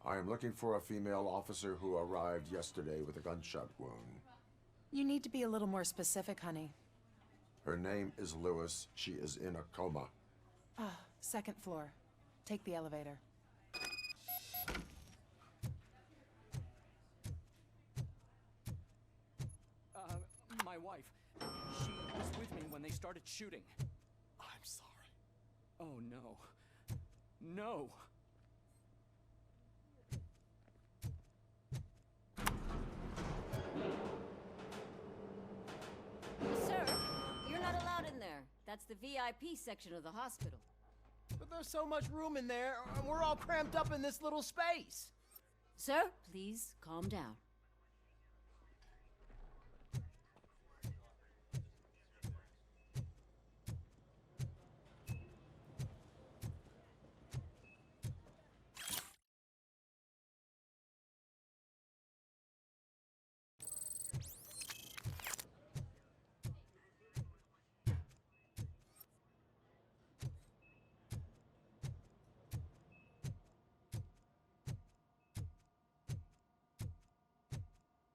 I am looking for a female officer who arrived yesterday with a gunshot wound. You need to be a little more specific, honey. Her name is Lewis. She is in a coma. Ah, second floor. Take the elevator. My wife. She was with me when they started shooting. I'm sorry. Oh, no. No! Sir, you're not allowed in there. That's the VIP section of the hospital. But there's so much room in there, and we're all cramped up in this little space. Sir, please calm down.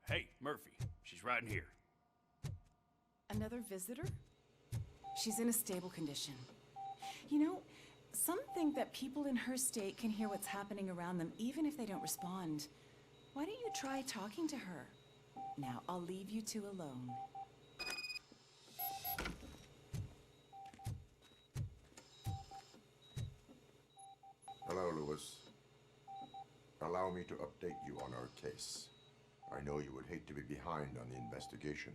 Hey, Murphy. She's right in here. Another visitor? She's in a stable condition. You know, some think that people in her state can hear what's happening around them even if they don't respond. Why don't you try talking to her? Now, I'll leave you two alone. Hello, Lewis. Allow me to update you on our case. I know you would hate to be behind on the investigation.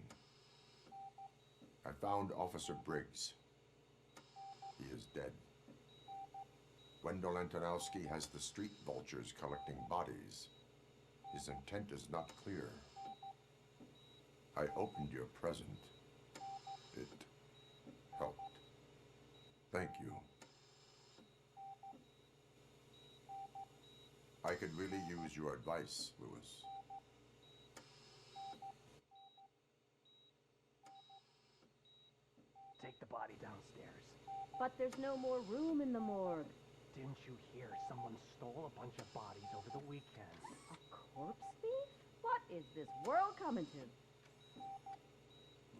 I found Officer Briggs. He is dead. Wendell Antonowski has the street vultures collecting bodies. His intent is not clear. I opened your present. It helped. Thank you. I could really use your advice, Lewis. Take the body downstairs. But there's no more room in the morgue. Didn't you hear someone stole a bunch of bodies over the weekend? A corpse thief? What is this world coming to?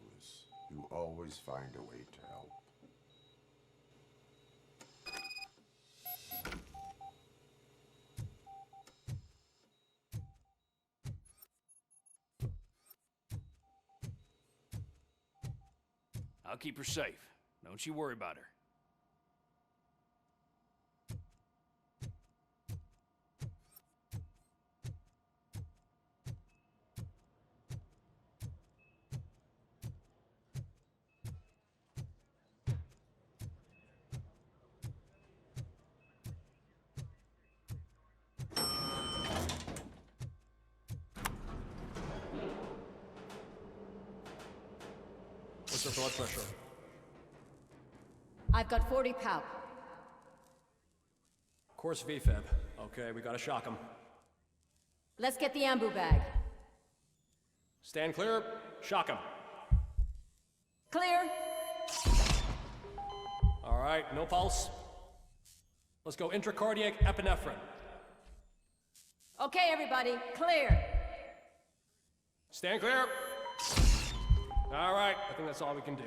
Lewis, you always find a way to help. I'll keep her safe. Don't you worry about her. What's your blood pressure? I've got 40 pow. Course VFib. Okay, we gotta shock him. Let's get the ambu bag. Stand clear. Shock him. Clear. All right, no pulse. Let's go intracardiac epinephrine. Okay, everybody, clear. Stand clear. All right, I think that's all we can do.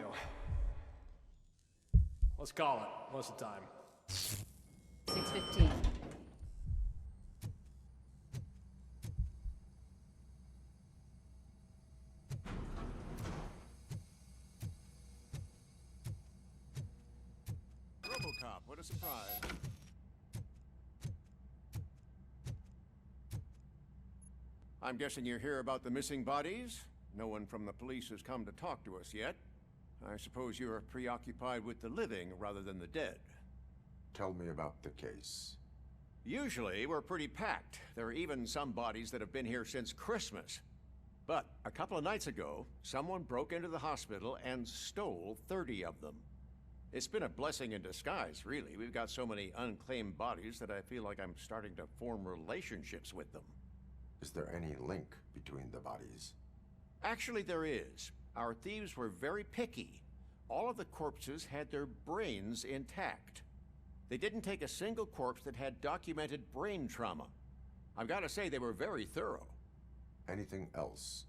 Let's call it. What's the time? 6:15. Robocop, what a surprise. I'm guessing you're here about the missing bodies? No one from the police has come to talk to us yet. I suppose you're preoccupied with the living rather than the dead. Tell me about the case. Usually, we're pretty packed. There are even some bodies that have been here since Christmas. But a couple of nights ago, someone broke into the hospital and stole 30 of them. It's been a blessing in disguise, really. We've got so many unclaimed bodies that I feel like I'm starting to form relationships with them. Is there any link between the bodies? Actually, there is. Our thieves were very picky. All of the corpses had their brains intact. They didn't take a single corpse that had documented brain trauma. I've got to say they were very thorough. Anything else?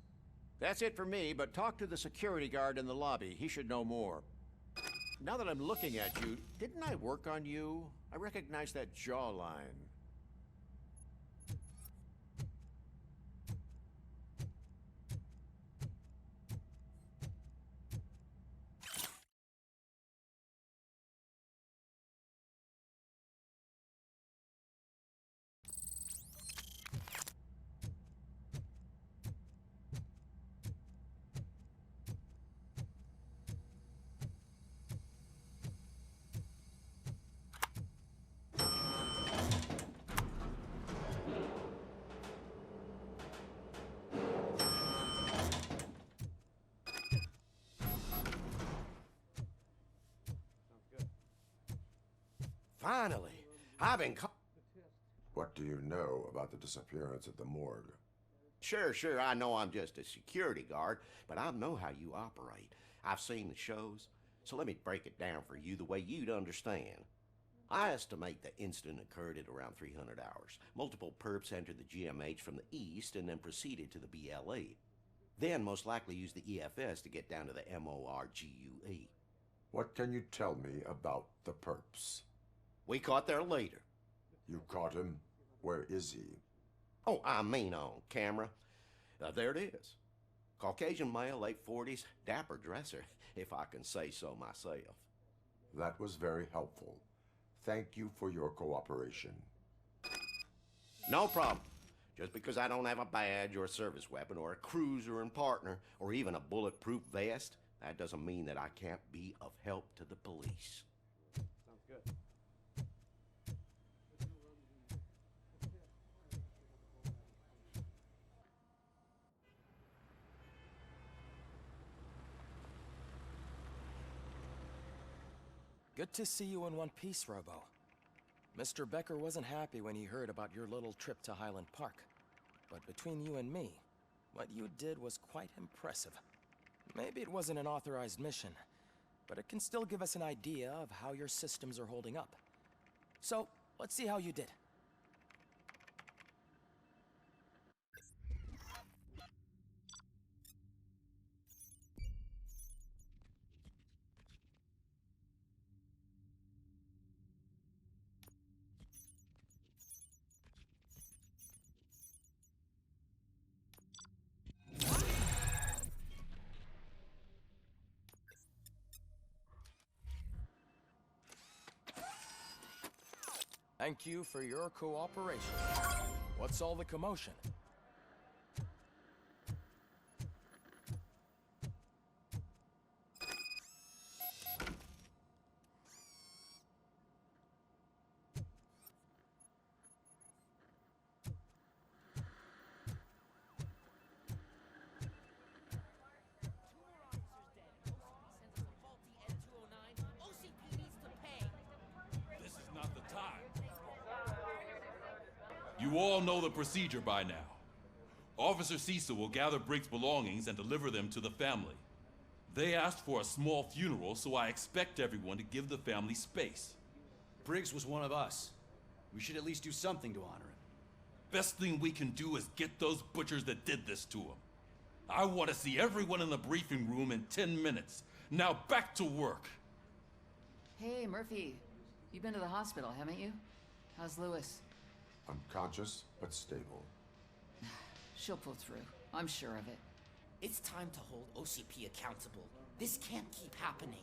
That's it for me, but talk to the security guard in the lobby. He should know more. Now that I'm looking at you, didn't I work on you? I recognize that jawline. Finally, I've been What do you know about the disappearance at the morgue? Sure, I know I'm just a security guard, but I know how you operate. I've seen the shows, so let me break it down for you the way you'd understand. I estimate the incident occurred at around 300 hours. Multiple perps entered the GMH from the east and then proceeded to the BLE. Then most likely used the EFS to get down to the MORGUE. What can you tell me about the perps? We caught their leader. You caught him? Where is he? Oh, I mean on camera. There it is. Caucasian male, late 40s, dapper dresser, if I can say so myself. That was very helpful. Thank you for your cooperation. No problem. Just because I don't have a badge or a service weapon or a cruiser and partner or even a bulletproof vest, that doesn't mean that I can't be of help to the police. Sounds good. Good to see you in one piece, Robo. Mr. Becker wasn't happy when he heard about your little trip to Highland Park. But between you and me, what you did was quite impressive. Maybe it wasn't an authorized mission, but it can still give us an idea of how your systems are holding up. So, let's see how you did. Thank you for your cooperation. What's all the commotion? You all know the procedure by now. Officer Cecil will gather Briggs' belongings and deliver them to the family. They asked for a small funeral, so I expect everyone to give the family space. Briggs was one of us. We should at least do something to honor him. Best thing we can do is get those butchers that did this to him. I want to see everyone in the briefing room in 10 minutes. Now back to work. Hey, Murphy. You've been to the hospital, haven't you? How's Lewis? Unconscious, but stable. She'll pull through. I'm sure of it. It's time to hold OCP accountable. This can't keep happening.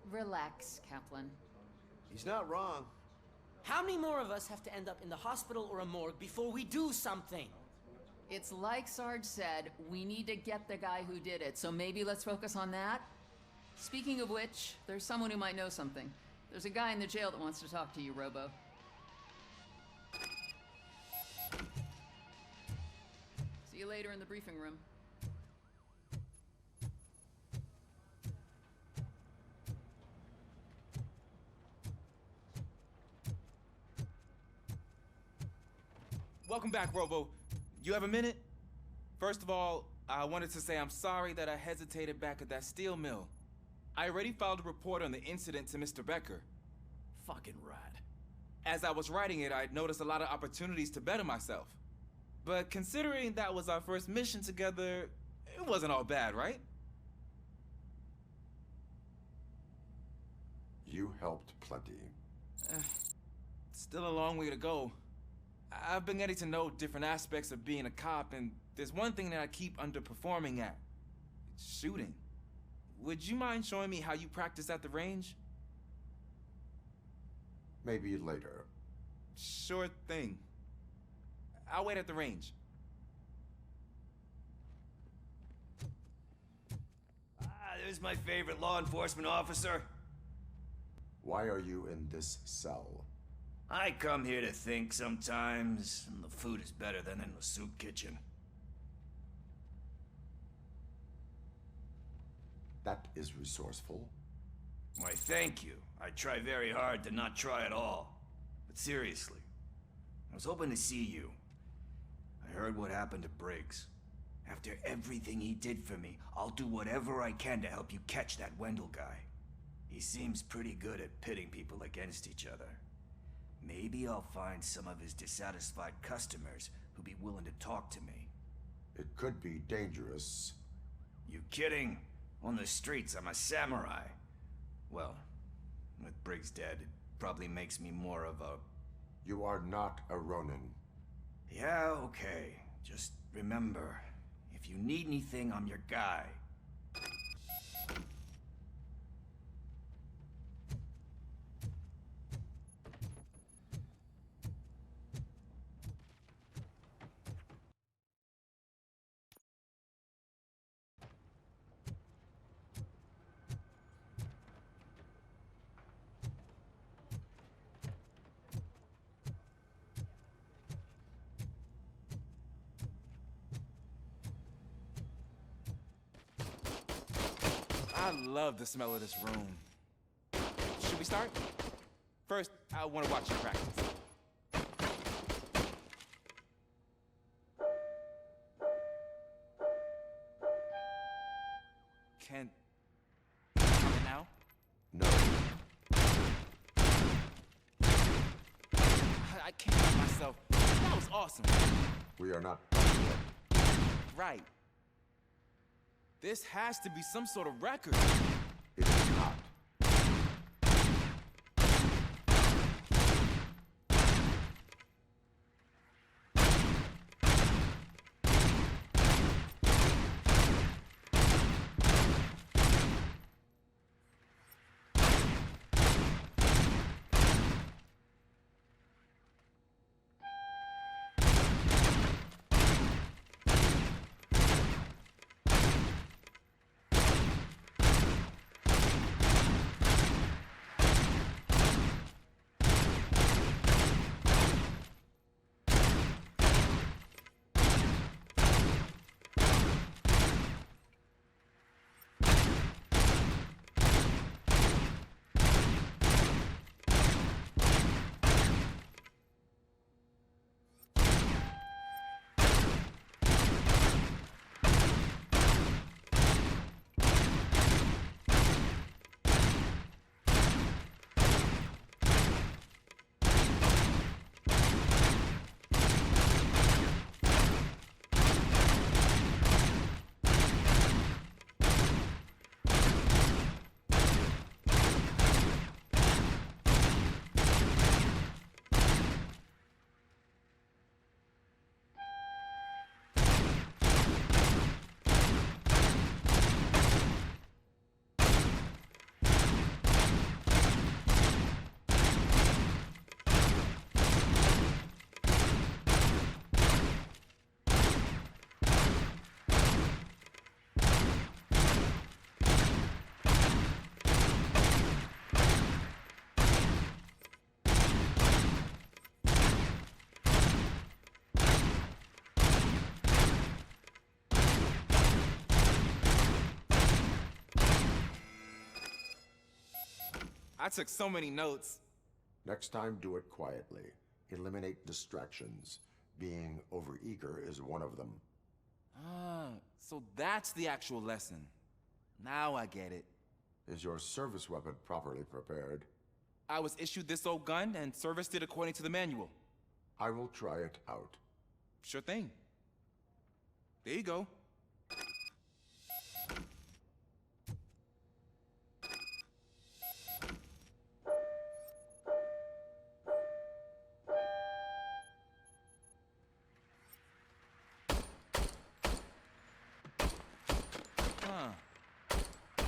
Relax, Kaplan. He's not wrong. How many more of us have to end up in the hospital or a morgue before we do something? It's like Sarge said, we need to get the guy who did it, so maybe let's focus on that? Speaking of which, there's someone who might know something. There's a guy in the jail that wants to talk to you, Robo. See you later in the briefing room. Welcome back, Robo. You have a minute? First of all, I wanted to say I'm sorry that I hesitated back at that steel mill. I already filed a report on the incident to Mr. Becker. Fucking rad. As I was writing it, I noticed a lot of opportunities to better myself. But considering that was our first mission together, it wasn't all bad, right? You helped plenty. Still a long way to go. I've been getting to know different aspects of being a cop, and there's one thing that I keep underperforming at. It's shooting. Would you mind showing me how you practice at the range? Maybe later. Sure thing. I'll wait at the range. There's my favorite law enforcement officer. Why are you in this cell? I come here to think sometimes, and the food is better than in the soup kitchen. That is resourceful. Why, thank you. I try very hard to not try at all. But seriously, I was hoping to see you. I heard what happened to Briggs. After everything he did for me, I'll do whatever I can to help you catch that Wendell guy. He seems pretty good at pitting people against each other. Maybe I'll find some of his dissatisfied customers who'd be willing to talk to me. It could be dangerous. You kidding? On the streets, I'm a samurai. Well, with Briggs dead, it probably makes me more of a... You are not a Ronin. Yeah, okay. Just remember, if you need anything, I'm your guy. I love the smell of this room. Should we start? First, I want to watch you practice. Can... Come in now? No. I can't help myself. That was awesome. We are not done yet. Right. This has to be some sort of record. It is not. I took so many notes. Next time, do it quietly. Eliminate distractions. Being overeager is one of them. Ah, so that's the actual lesson. Now I get it. Is your service weapon properly prepared? I was issued this old gun and serviced it according to the manual. I will try it out. Sure thing. There you go.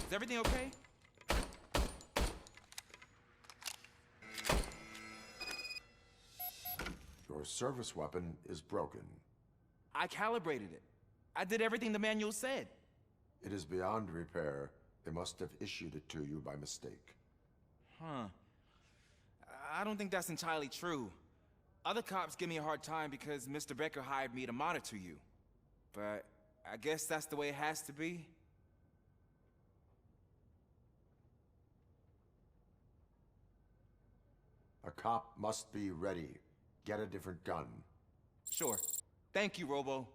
Is everything okay? Your service weapon is broken. I calibrated it. I did everything the manual said. It is beyond repair. They must have issued it to you by mistake. Huh. I don't think that's entirely true. Other cops give me a hard time because Mr. Becker hired me to monitor you. But I guess that's the way it has to be. A cop must be ready. Get a different gun. Sure. Thank you, Robo.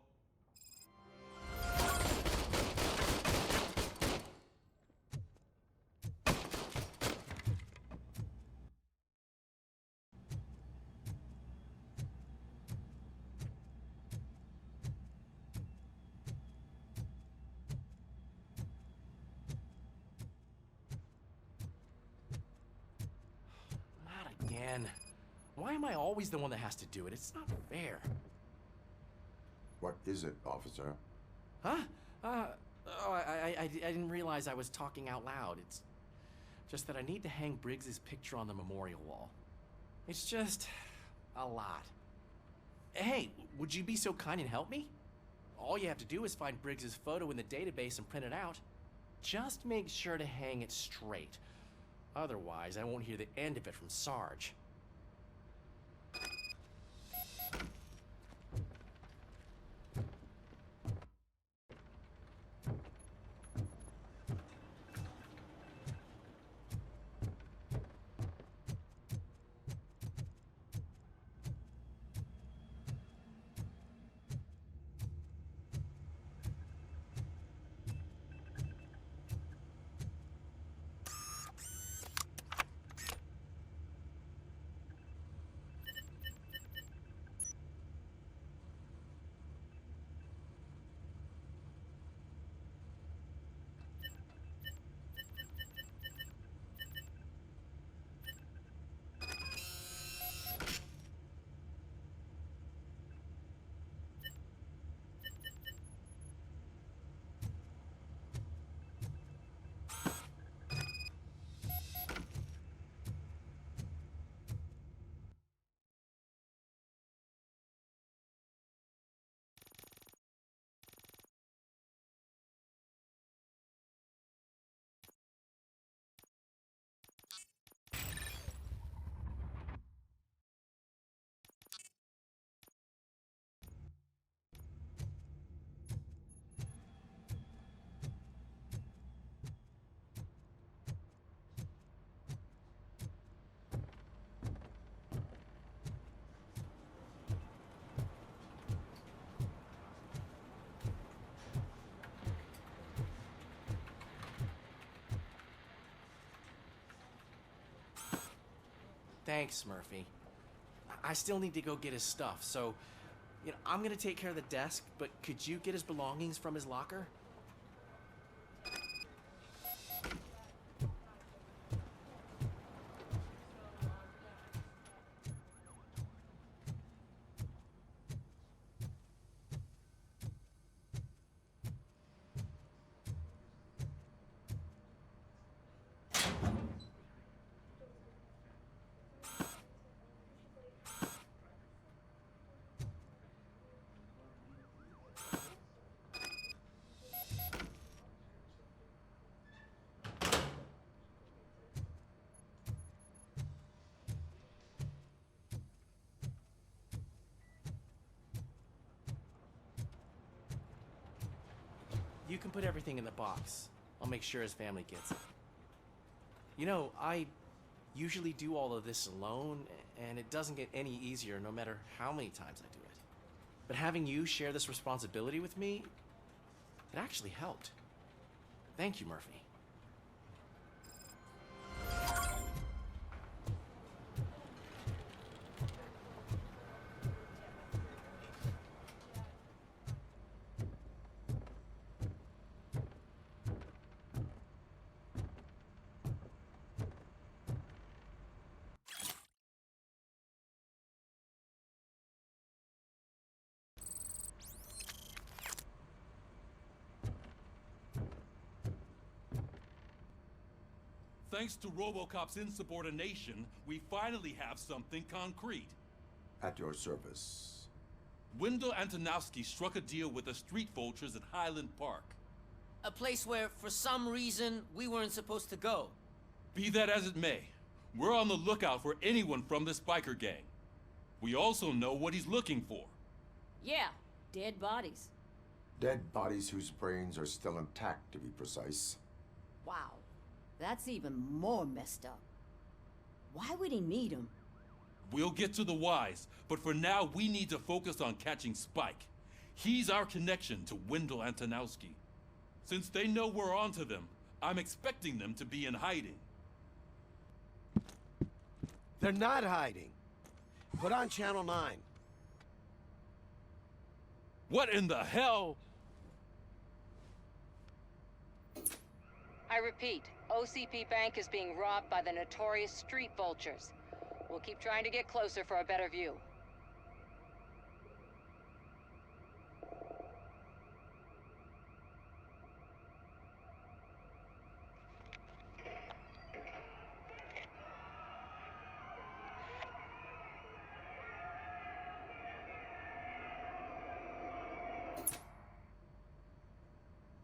Not again. Why am I always the one that has to do it? It's not fair. What is it, officer? Huh? I didn't realize I was talking out loud. It's just that I need to hang Briggs's picture on the memorial wall. It's just a lot. Hey, would you be so kind and help me? All you have to do is find Briggs's photo in the database and print it out. Just make sure to hang it straight. Otherwise, I won't hear the end of it from Sarge. Thanks, Murphy. I still need to go get his stuff, so, I'm gonna take care of the desk, but could you get his belongings from his locker? You can put everything in the box. I'll make sure his family gets it. I usually do all of this alone, and it doesn't get any easier no matter how many times I do it. But having you share this responsibility with me, it actually helped. Thank you, Murphy. Thanks to Robocop's insubordination, we finally have something concrete. At your service. Wendell Antonowski struck a deal with the street vultures at Highland Park. A place where, for some reason, we weren't supposed to go. Be that as it may, we're on the lookout for anyone from this biker gang. We also know what he's looking for. Yeah, dead bodies. Dead bodies whose brains are still intact, to be precise. Wow, that's even more messed up. Why would he need them? We'll get to the whys, but for now we need to focus on catching Spike. He's our connection to Wendell Antonowski. Since they know we're onto them, I'm expecting them to be in hiding. They're not hiding. Put on Channel 9. What in the hell? I repeat, OCP Bank is being robbed by the notorious street vultures. We'll keep trying to get closer for a better view.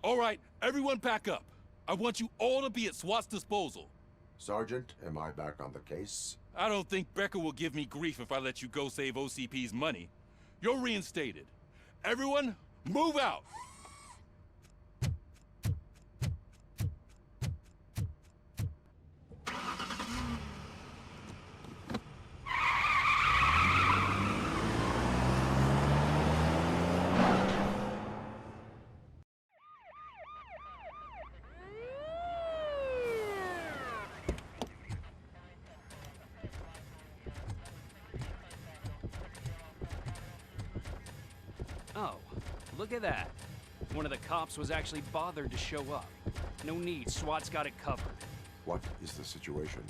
All right, everyone pack up. I want you all to be at SWAT's disposal. Sergeant, am I back on the case? I don't think Becker will give me grief if I let you go save OCP's money. You're reinstated. Everyone, move out! Oh, look at that. One of the cops was actually bothered to show up. No need, SWAT's got it covered. What is the situation?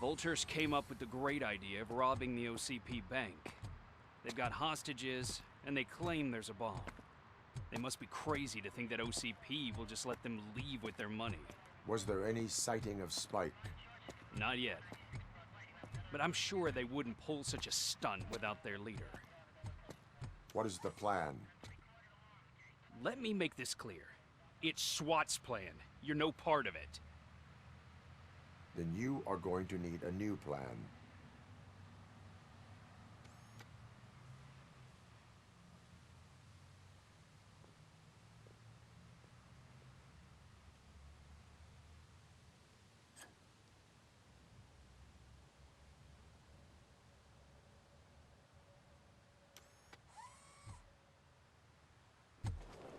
Vultures came up with the great idea of robbing the OCP bank. They've got hostages, and they claim there's a bomb. They must be crazy to think that OCP will just let them leave with their money. Was there any sighting of Spike? Not yet. But I'm sure they wouldn't pull such a stunt without their leader. What is the plan? Let me make this clear. It's SWAT's plan. You're no part of it. Then you are going to need a new plan.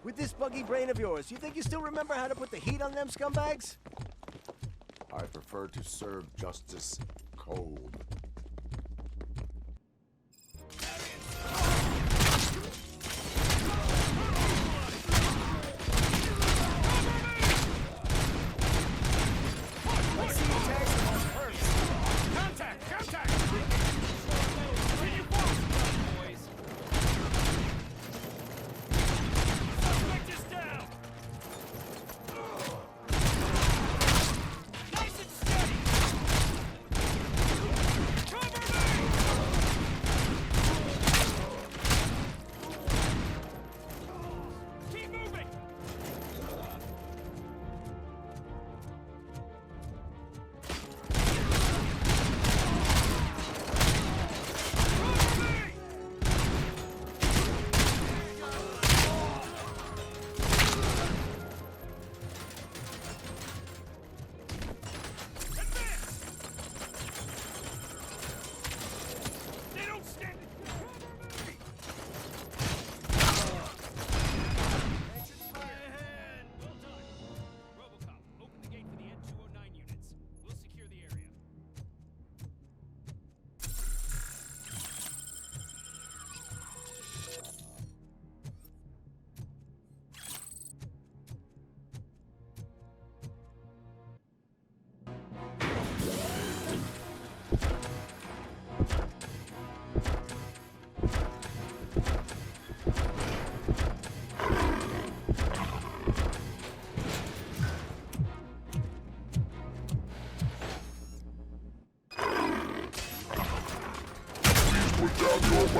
With this buggy brain of yours, you think you still remember how to put the heat on them scumbags? I prefer to serve justice cold. Let's see you tag someone first. Contact! Contact! Continue forward, boys. Suspect is down! Nice and steady! I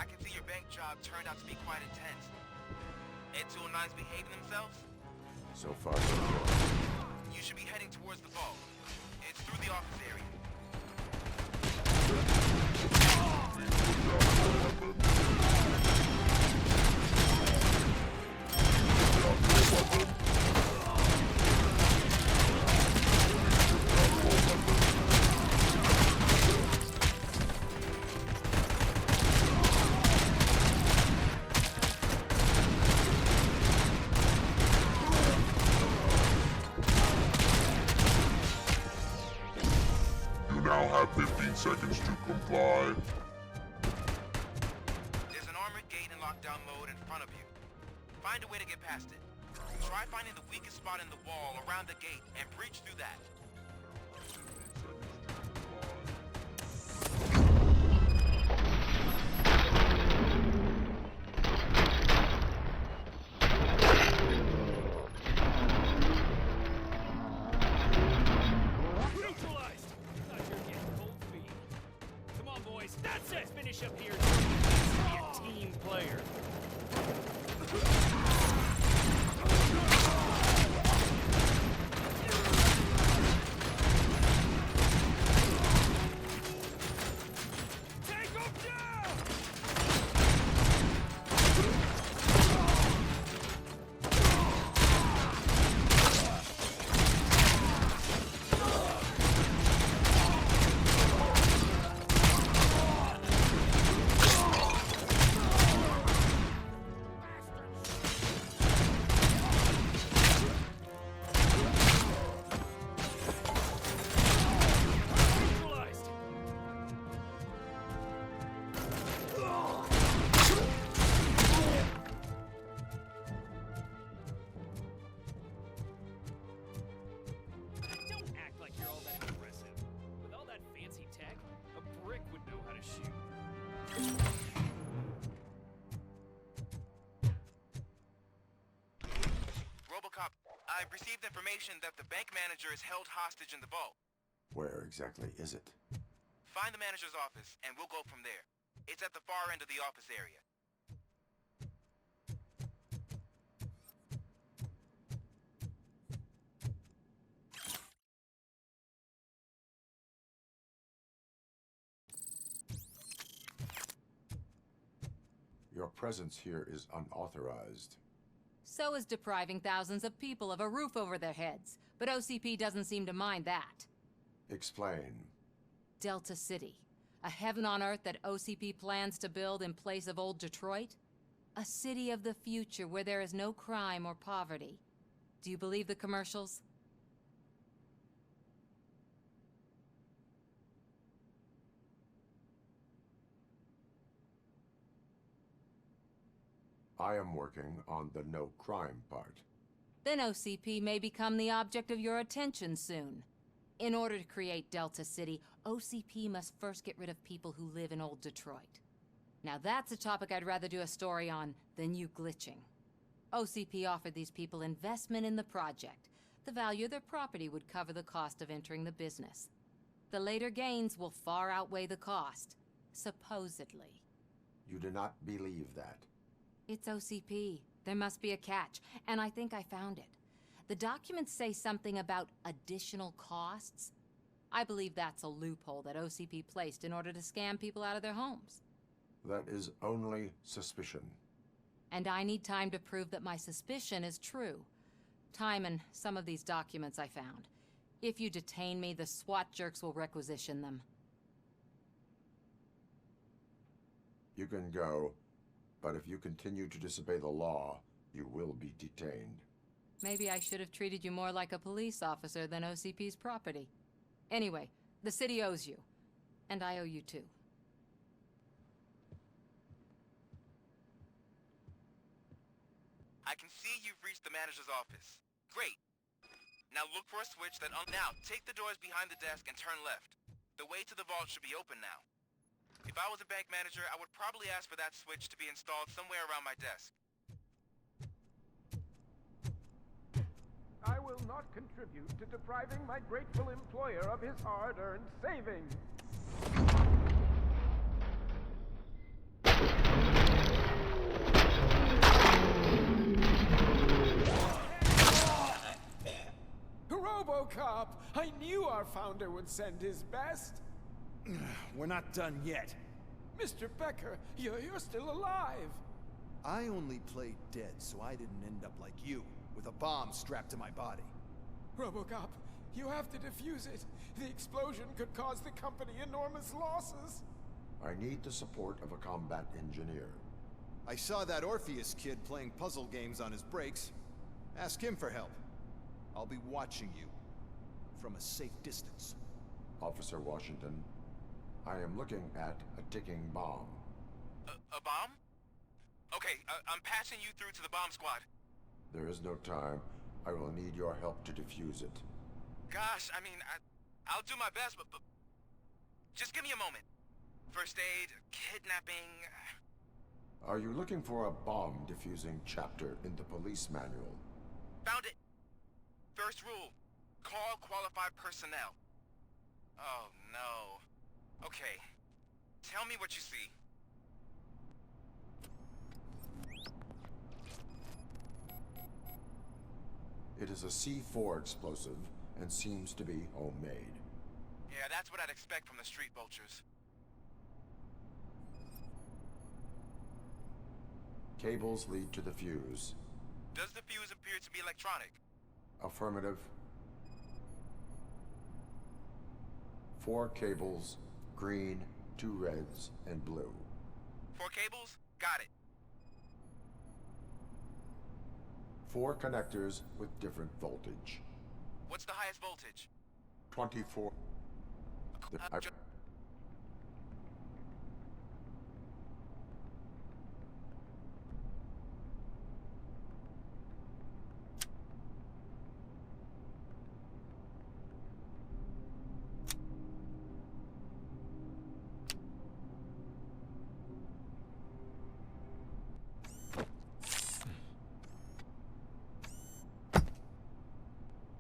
can see your bank job turned out to be quite intense. And 209's behaving themselves? So far, so good. You should be heading towards the vault. It's through the office area. You now have 15 seconds to comply. There's an armored gate in lockdown mode in front of you. Find a way to get past it. Try finding the weakest spot in the wall around the gate and breach through that. Neutralized! Thought you were getting cold feet. Come on, boys. That's it! Finish up here. Be a team player. Take him down! Neutralized! Don't act like you're all that impressive. With all that fancy tech, a brick would know how to shoot. Robocop, I've received information that the bank manager is held hostage in the vault. Where exactly is it? Find the manager's office, and we'll go from there. It's at the far end of the office area. Your presence here is unauthorized. So is depriving thousands of people of a roof over their heads. But OCP doesn't seem to mind that. Explain. Delta City. A heaven on earth that OCP plans to build in place of old Detroit? A city of the future where there is no crime or poverty. Do you believe the commercials? I am working on the no crime part. Then OCP may become the object of your attention soon. In order to create Delta City, OCP must first get rid of people who live in old Detroit. Now that's a topic I'd rather do a story on than you glitching. OCP offered these people investment in the project. The value of their property would cover the cost of entering the business. The later gains will far outweigh the cost, supposedly. You do not believe that. It's OCP. There must be a catch, and I think I found it. The documents say something about additional costs. I believe that's a loophole that OCP placed in order to scam people out of their homes. That is only suspicion. And I need time to prove that my suspicion is true. Time and some of these documents I found. If you detain me, the SWAT jerks will requisition them. You can go, but if you continue to disobey the law, you will be detained. Maybe I should have treated you more like a police officer than OCP's property. Anyway, the city owes you. And I owe you too. I can see you've reached the manager's office. Great. Now look for a switch that now take the doors behind the desk and turn left. The way to the vault should be open now. If I was a bank manager, I would probably ask for that switch to be installed somewhere around my desk. not contribute to depriving my grateful employer of his hard-earned savings. Robocop! I knew our founder would send his best. We're not done yet. Mr. Becker, you're still alive. I only played dead so I didn't end up like you, with a bomb strapped to my body. Robocop, you have to defuse it. The explosion could cause the company enormous losses. I need the support of a combat engineer. I saw that Orpheus kid playing puzzle games on his breaks. Ask him for help. I'll be watching you from a safe distance. Officer Washington, I am looking at a ticking bomb. A bomb? Okay, I'm passing you through to the bomb squad. There is no time. I will need your help to defuse it. Gosh, I mean, I'll do my best, but just give me a moment. First aid, kidnapping... Are you looking for a bomb defusing chapter in the police manual? Found it! First rule, call qualified personnel. Oh, no. Okay, tell me what you see. It is a C4 explosive and seems to be homemade. Yeah, that's what I'd expect from the street vultures. Cables lead to the fuse. Does the fuse appear to be electronic? Affirmative. 4 cables, green, 2 reds, and blue. 4 cables? Got it. 4 connectors with different voltage. What's the highest voltage? 24.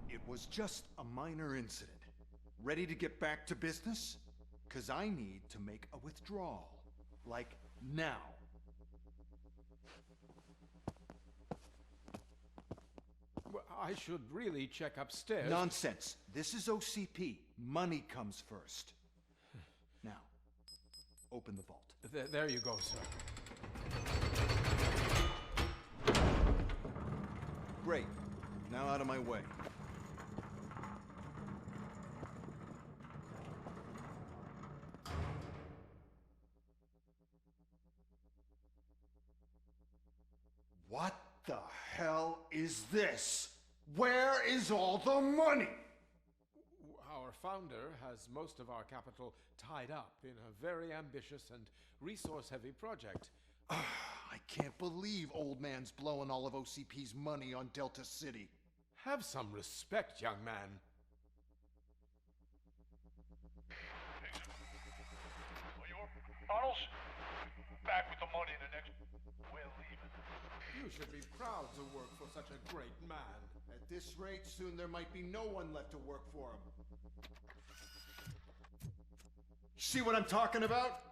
It was just a minor incident. Ready to get back to business? 'Cause I need to make a withdrawal. Like, now. Well, I should really check upstairs. Nonsense. This is OCP. Money comes first. Now, open the vault. There you go, sir. Great. Now out of my way. What the hell is this? Where is all the money? Our founder has most of our capital tied up in a very ambitious and resource-heavy project. I can't believe old man's blowing all of OCP's money on Delta City. Have some respect, young man. Bottles? Back with the money in the next... We're leaving. You should be proud to work for such a great man. At this rate, soon there might be no one left to work for him. See what I'm talking about?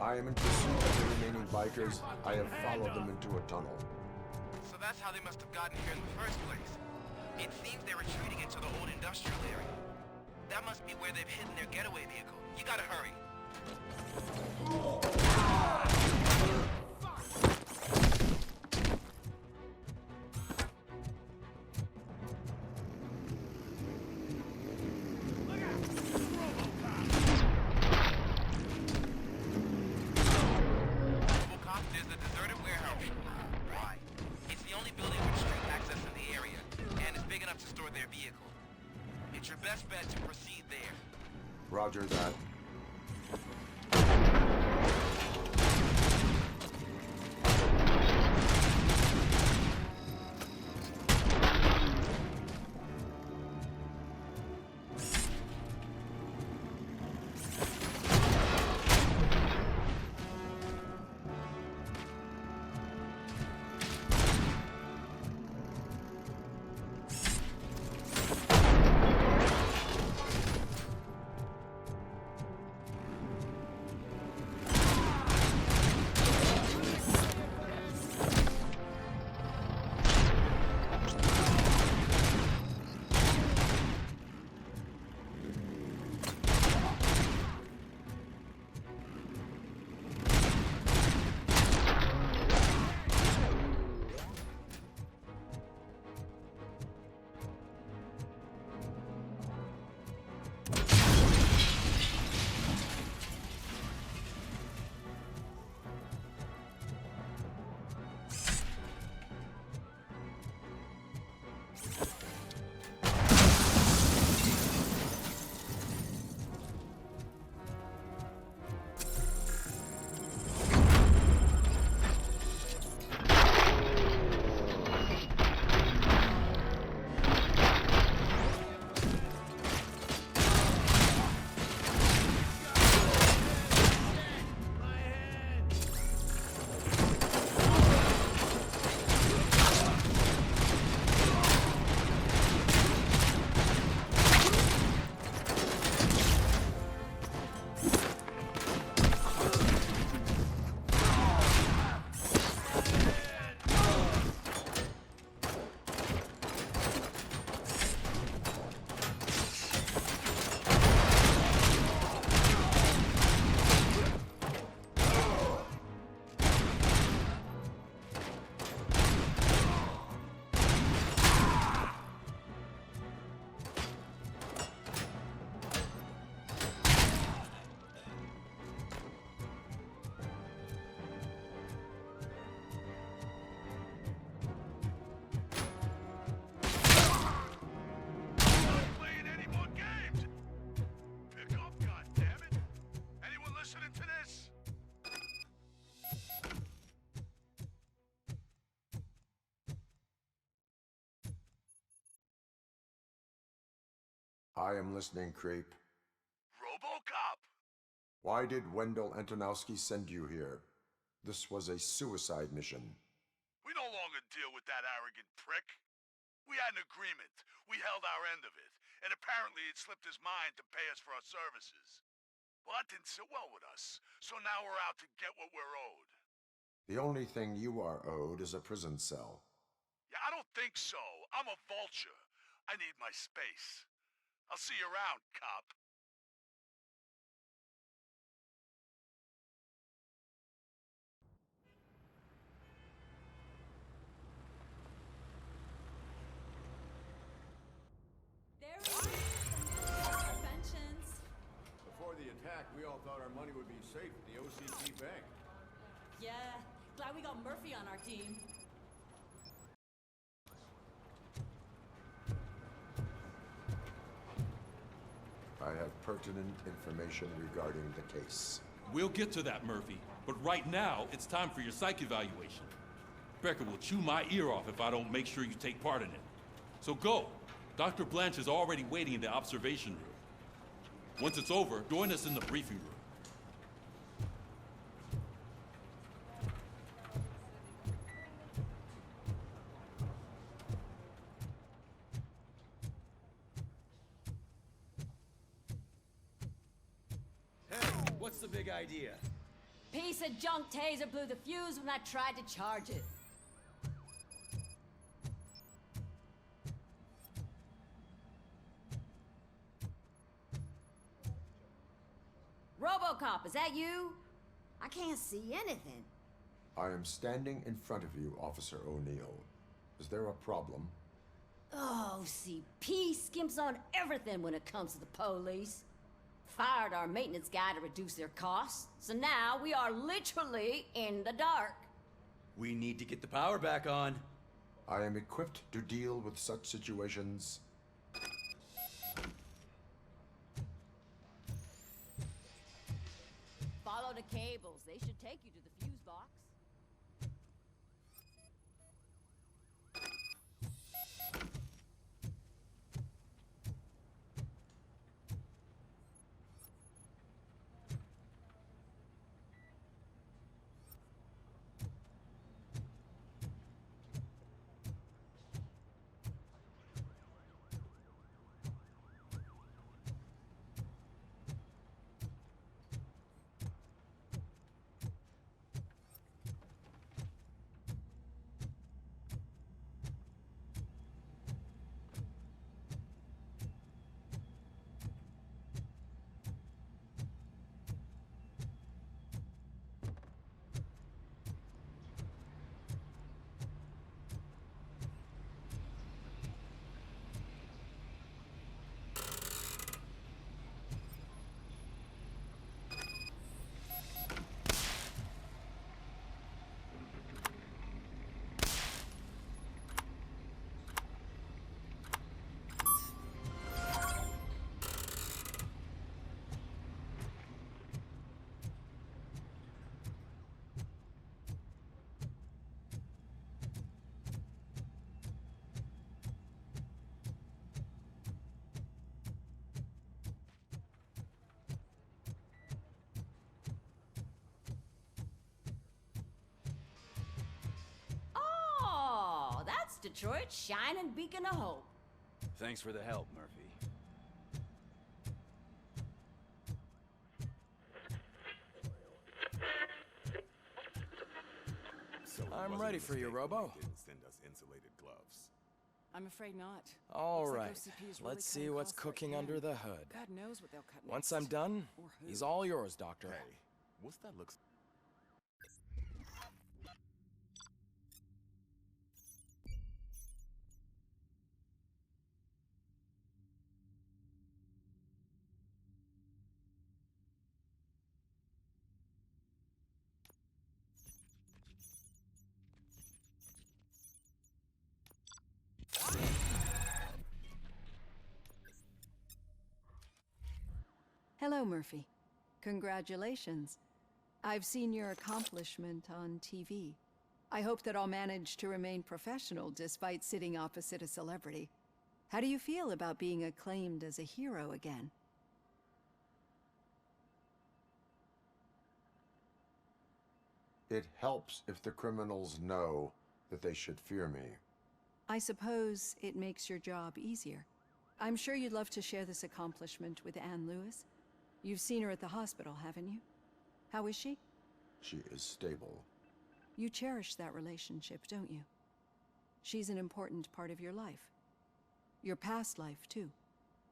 I am in pursuit of the remaining bikers. I have followed them into a tunnel. So that's how they must have gotten here in the first place. It seems they're retreating into the old industrial area. That must be where they've hidden their getaway vehicle. You gotta hurry. Robocop, there's a deserted warehouse. Right. It's the only building with street access in the area, and it's big enough to store their vehicle. It's your best bet to proceed there. Roger that. I am listening, Creep. Robocop! Why did Wendell Antonowski send you here? This was a suicide mission. We no longer deal with that arrogant prick. We had an agreement. We held our end of it. And apparently it slipped his mind to pay us for our services. Well, that didn't sit well with us. So now we're out to get what we're owed. The only thing you are owed is a prison cell. Yeah, I don't think so. I'm a vulture. I need my space. I'll see you around, cop. There we go. Interventions. Before the attack, we all thought our money would be safe at the OCP bank. Yeah, glad we got Murphy on our team. I have pertinent information regarding the case. We'll get to that, Murphy. But right now, it's time for your psych evaluation. Becker will chew my ear off if I don't make sure you take part in it. So go. Dr. Blanche is already waiting in the observation room. Once it's over, join us in the briefing room. Hey, what's the big idea? Piece of junk taser blew the fuse when I tried to charge it. Robocop, is that you? I can't see anything. I am standing in front of you, Officer O'Neill. Is there a problem? Oh, OCP skimps on everything when it comes to the police. Fired our maintenance guy to reduce their costs, so now we are literally in the dark. We need to get the power back on. I am equipped to deal with such situations. Follow the cables. They should take you to the fuse box. Oh, that's Detroit's shining beacon of hope. Thanks for the help, Murphy. I'm ready for you, Robo. Didn't send us insulated gloves. I'm afraid not. All Looks like right, OCP is really let's see cutting what's costs right cooking now. under the hood. God knows what they'll cut Once next. I'm done, Or who. he's all yours, Doctor. Hey, what's that looks? Hello, Murphy. Congratulations. I've seen your accomplishment on TV. I hope that I'll manage to remain professional despite sitting opposite a celebrity. How do you feel about being acclaimed as a hero again? It helps if the criminals know that they should fear me. I suppose it makes your job easier. I'm sure you'd love to share this accomplishment with Anne Lewis. You've seen her at the hospital, haven't you? How is she? She is stable. You cherish that relationship, don't you? She's an important part of your life. Your past life, too.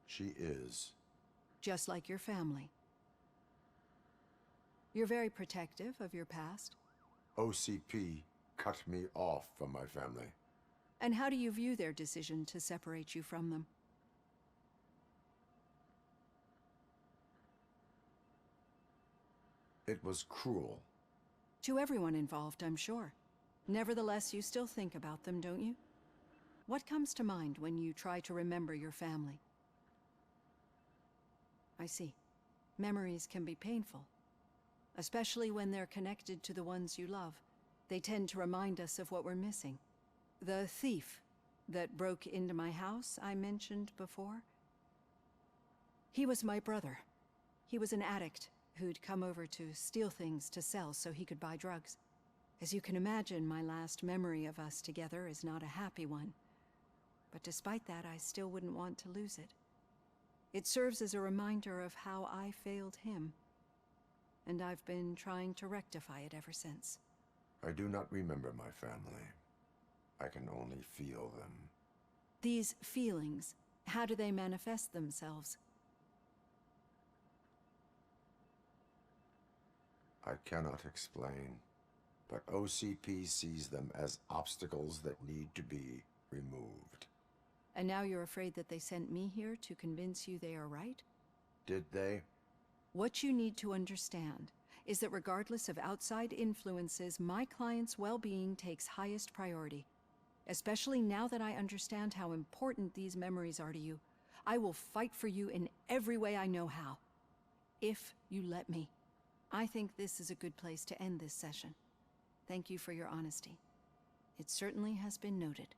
She is. Just like your family. You're very protective of your past. OCP cut me off from my family. And how do you view their decision to separate you from them? It was cruel. To everyone involved, I'm sure. Nevertheless, you still think about them, don't you? What comes to mind when you try to remember your family? I see. Memories can be painful, especially when they're connected to the ones you love. They tend to remind us of what we're missing. The thief that broke into my house I mentioned before? He was my brother. He was an addict who'd come over to steal things to sell so he could buy drugs. As you can imagine, my last memory of us together is not a happy one. But despite that, I still wouldn't want to lose it. It serves as a reminder of how I failed him. and I've been trying to rectify it ever since. I do not remember my family. I can only feel them. These feelings, how do they manifest themselves? I cannot explain, but OCP sees them as obstacles that need to be removed. And now you're afraid that they sent me here to convince you they are right? Did they? What you need to understand is that regardless of outside influences, my client's well-being takes highest priority. Especially now that I understand how important these memories are to you. I will fight for you in every way I know how. If you let me. I think this is a good place to end this session. Thank you for your honesty. It certainly has been noted.